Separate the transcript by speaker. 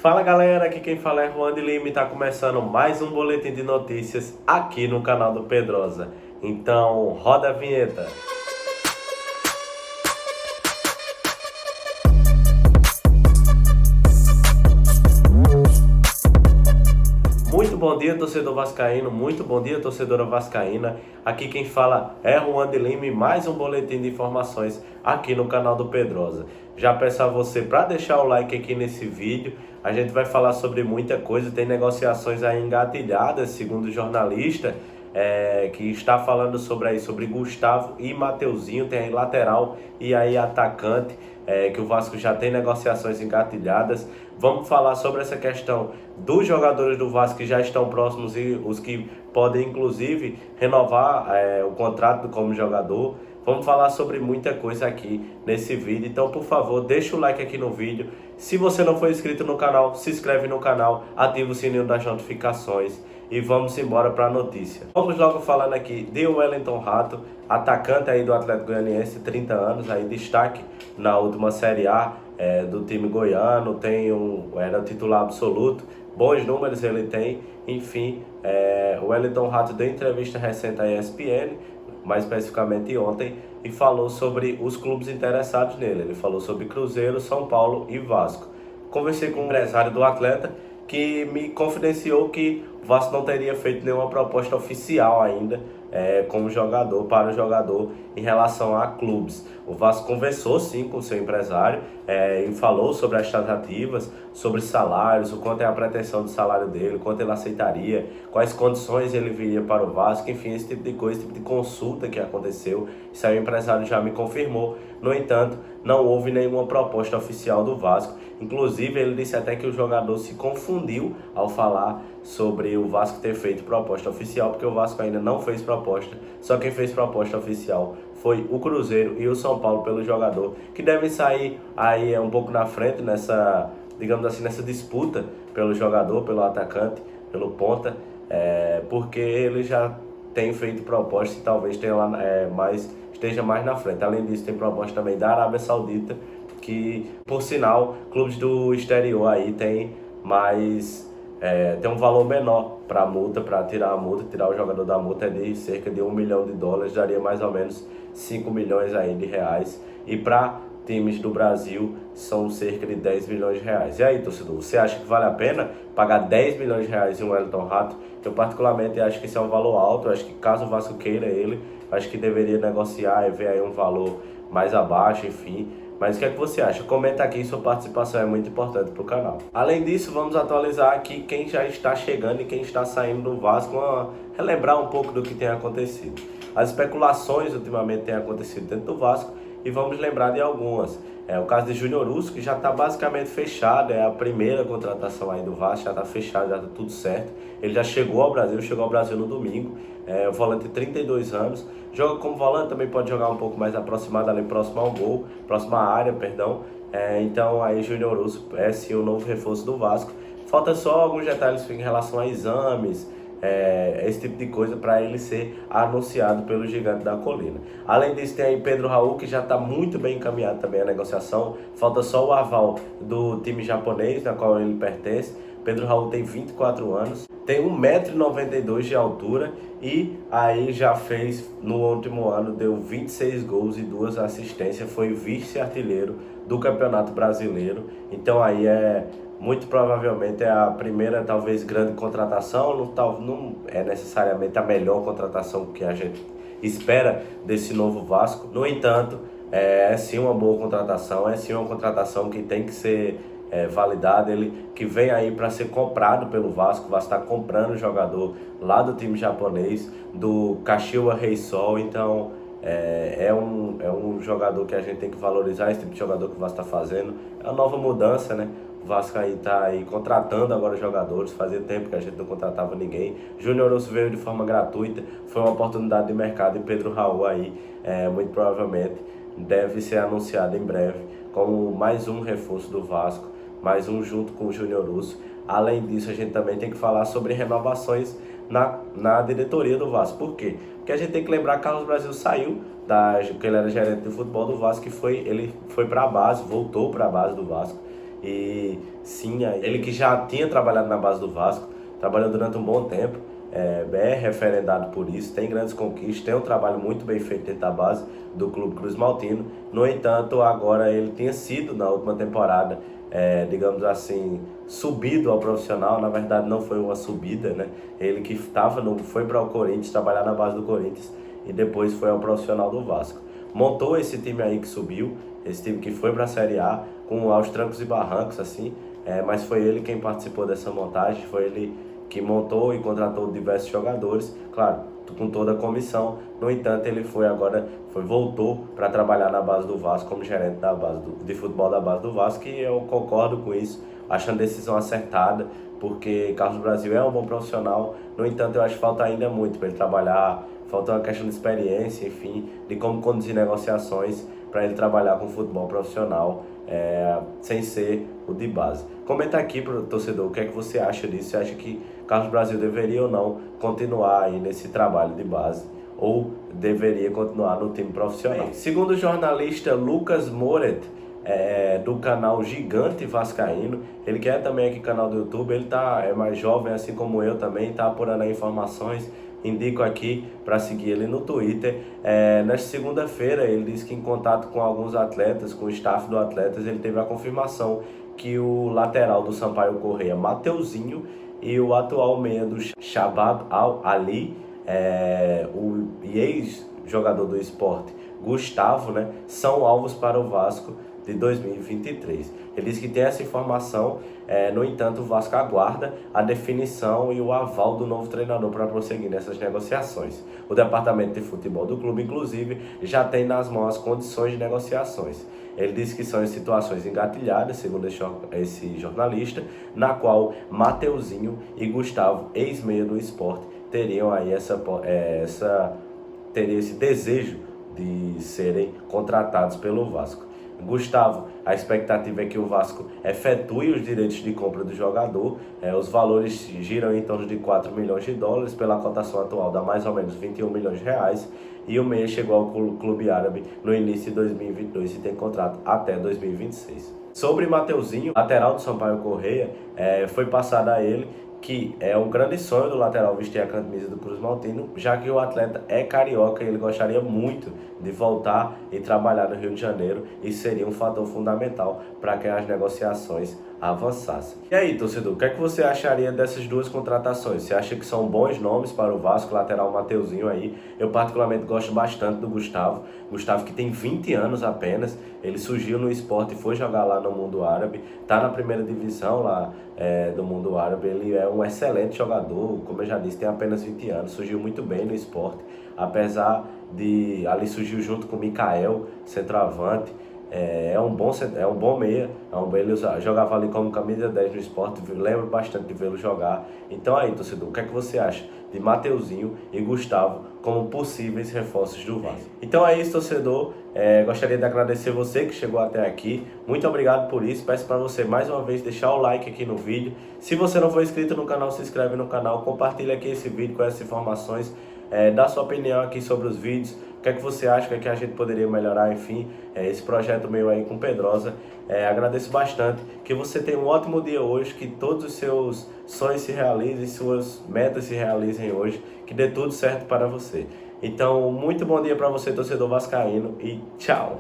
Speaker 1: Fala galera, aqui quem fala é Juan de Lima e tá começando mais um boletim de notícias aqui no canal do Pedrosa. Então, roda a vinheta. Muito bom dia, torcedor vascaíno, muito bom dia, torcedora vascaína. Aqui quem fala é Juan de Lima e mais um boletim de informações aqui no canal do Pedrosa. Já peço a você para deixar o like aqui nesse vídeo. A gente vai falar sobre muita coisa, tem negociações aí engatilhadas, segundo o jornalista, que está falando sobre Gustavo e Mateuzinho, tem aí lateral e aí atacante, que o Vasco já tem negociações engatilhadas. Vamos falar sobre essa questão dos jogadores do Vasco que já estão próximos e os que podem inclusive renovar o contrato como jogador. Vamos falar sobre muita coisa aqui nesse vídeo, então por favor deixa o like aqui no vídeo. Se você não for inscrito no canal, se inscreve no canal, ativa o sininho das notificações e vamos embora para a notícia. Vamos logo falando aqui de Wellington Rato, atacante aí do Atlético Goianiense, 30 anos, aí destaque na última Série A do time goiano, era o titular absoluto, bons números ele tem, enfim, o Wellington Rato deu entrevista recente à ESPN, mais especificamente ontem, e falou sobre os clubes interessados nele. Ele falou sobre Cruzeiro, São Paulo e Vasco. Conversei com um empresário do atleta que me confidenciou que o Vasco não teria feito nenhuma proposta oficial ainda como jogador, para o jogador em relação a clubes. O Vasco conversou sim com o seu empresário e falou sobre as tratativas, sobre salários, o quanto é a pretensão de salário dele, o quanto ele aceitaria, quais condições ele viria para o Vasco, enfim, esse tipo de coisa, esse tipo de consulta que aconteceu. Isso aí o empresário já me confirmou. No entanto, não houve nenhuma proposta oficial do Vasco. Inclusive, ele disse até que o jogador se confundiu ao falar sobre o Vasco ter feito proposta oficial, porque o Vasco ainda não fez proposta. Só quem fez proposta oficial foi o Cruzeiro e o São Paulo pelo jogador, que devem sair aí um pouco na frente nessa, digamos assim, nessa disputa pelo jogador, pelo atacante, pelo ponta, porque ele já tem feito proposta e talvez tenha lá, esteja mais na frente. Além disso, tem proposta também da Arábia Saudita, que, por sinal, clubes do exterior aí tem um valor menor para a multa, para tirar a multa, tirar o jogador da multa é de cerca de $1 milhão, daria mais ou menos 5 milhões aí de reais. E para times do Brasil são cerca de 10 milhões de reais. E aí, torcedor, você acha que vale a pena pagar 10 milhões de reais em um Wellington Rato? Eu particularmente acho que esse é um valor alto. Eu acho que caso o Vasco queira ele, acho que deveria negociar e ver aí um valor mais abaixo, enfim. Mas o que é que você acha? Comenta aqui, sua participação é muito importante para o canal. Além disso, vamos atualizar aqui quem já está chegando e quem está saindo do Vasco, relembrar um pouco do que tem acontecido. As especulações ultimamente têm acontecido dentro do Vasco e vamos lembrar de algumas. O caso de Júnior Urso, que já está basicamente fechado, é a primeira contratação aí do Vasco, já está fechado, já está tudo certo. Ele já chegou ao Brasil no domingo, volante de 32 anos, joga como volante, também pode jogar um pouco mais aproximado ali, próximo ao gol, próximo à área, perdão. Então aí Júnior Urso é sim o novo reforço do Vasco. Falta só alguns detalhes em relação a exames, esse tipo de coisa para ele ser anunciado pelo Gigante da Colina. Além disso, tem aí Pedro Raul, que já está muito bem encaminhado também a negociação. Falta só o aval do time japonês, na qual ele pertence. Pedro Raul tem 24 anos, tem 1,92 m de altura e aí já fez, no último ano, deu 26 gols e 2 assistências, foi vice-artilheiro do Campeonato Brasileiro. Então aí muito provavelmente é a primeira, talvez, grande contratação, não é necessariamente a melhor contratação que a gente espera desse novo Vasco. No entanto, é sim uma boa contratação, é sim uma contratação que tem que ser validada, ele que vem aí para ser comprado pelo Vasco. O Vasco está comprando o jogador lá do time japonês, do Kashiwa Reysol, então é um jogador que a gente tem que valorizar, esse tipo de jogador que o Vasco está fazendo. É uma nova mudança, né? O Vasco aí está aí contratando agora jogadores, fazia tempo que a gente não contratava ninguém. Júnior Urso veio de forma gratuita, foi uma oportunidade de mercado e Pedro Raul aí, muito provavelmente, deve ser anunciado em breve como mais um reforço do Vasco, mais um junto com o Júnior Urso. Além disso, a gente também tem que falar sobre renovações na diretoria do Vasco. Por quê? Porque a gente tem que lembrar que Carlos Brasil saiu, que ele era gerente de futebol do Vasco, ele foi para a base, voltou para a base do Vasco. E sim, ele que já tinha trabalhado na base do Vasco, trabalhou durante um bom tempo, é referendado por isso, tem grandes conquistas, tem um trabalho muito bem feito dentro da base do Clube Cruz Maltino. No entanto, agora ele tinha sido, na última temporada, digamos assim, subido ao profissional. Na verdade não foi uma subida, né? Ele que foi para o Corinthians, trabalhar na base do Corinthians e depois foi ao profissional do Vasco. Montou esse time aí que subiu, esse time que foi para a Série A, com aos trancos e barrancos, assim, mas foi ele quem participou dessa montagem, foi ele que montou e contratou diversos jogadores, claro, com toda a comissão. No entanto, ele voltou para trabalhar na base do Vasco como gerente da base de futebol da base do Vasco, e eu concordo com isso, acho a decisão acertada, porque Carlos Brasil é um bom profissional. No entanto, eu acho que falta ainda muito para ele trabalhar, falta uma questão de experiência, enfim, de como conduzir negociações para ele trabalhar com futebol profissional, sem ser o de base. Comenta aqui para o torcedor o que é que você acha disso. Você acha que Carlos Brasil deveria ou não continuar aí nesse trabalho de base, ou deveria continuar no time profissional? Segundo o jornalista Lucas Moret, do canal Gigante Vascaíno, ele que é também aqui canal do YouTube, ele é mais jovem assim como eu também, está apurando informações. Indico aqui para seguir ele no Twitter. Nesta segunda-feira ele disse que em contato com alguns atletas, com o staff do Atletas, ele teve a confirmação que o lateral do Sampaio Corrêa, Mateuzinho, e o atual meia do Shabab Al-Ali, o ex-jogador do Sport, Gustavo, né, são alvos para o Vasco de 2023. Ele disse que tem essa informação, no entanto o Vasco aguarda a definição e o aval do novo treinador para prosseguir nessas negociações. O departamento de futebol do clube, inclusive, já tem nas mãos as condições de negociações. Ele disse que são em situações engatilhadas, segundo esse jornalista, na qual Mateuzinho e Gustavo, ex-meia do Sport, teriam aí esse desejo de serem contratados pelo Vasco. Gustavo, a expectativa é que o Vasco efetue os direitos de compra do jogador. Os valores giram em torno de 4 milhões de dólares, pela cotação atual dá mais ou menos 21 milhões de reais. E o meia chegou ao clube árabe no início de 2022 e tem contrato até 2026. Sobre Mateuzinho, lateral do Sampaio Corrêa, foi passado a ele que é um grande sonho do lateral vestir a camisa do Cruz Maltino, já que o atleta é carioca e ele gostaria muito de voltar e trabalhar no Rio de Janeiro. Isso seria um fator fundamental para que as negociações avançassem. E aí, torcedor, o que é que você acharia dessas duas contratações? Você acha que são bons nomes para o Vasco, lateral Mateuzinho aí? Eu particularmente gosto bastante do Gustavo. Gustavo, que tem 20 anos apenas, ele surgiu no Sport e foi jogar lá no mundo árabe, está na primeira divisão lá do mundo árabe. Ele é um excelente jogador, como eu já disse, tem apenas 20 anos, surgiu muito bem no Sport, apesar de ali surgiu junto com o Mikael, centroavante. É um bom meia, ele jogava ali como camisa 10 no Sport, lembro bastante de vê-lo jogar. Então aí, torcedor, o que é que você acha de Mateuzinho e Gustavo como possíveis reforços do Vasco? Então é isso, torcedor. Gostaria de agradecer você que chegou até aqui. Muito obrigado por isso. Peço para você mais uma vez deixar o like aqui no vídeo. Se você não for inscrito no canal, se inscreve no canal, compartilha aqui esse vídeo com essas informações. Dá sua opinião aqui sobre os vídeos, o que é que você acha, o que é que a gente poderia melhorar, enfim, esse projeto meu aí com Pedrosa. Agradeço bastante, que você tenha um ótimo dia hoje, que todos os seus sonhos se realizem, suas metas se realizem hoje, que dê tudo certo para você. Então, muito bom dia para você, torcedor vascaíno, e tchau!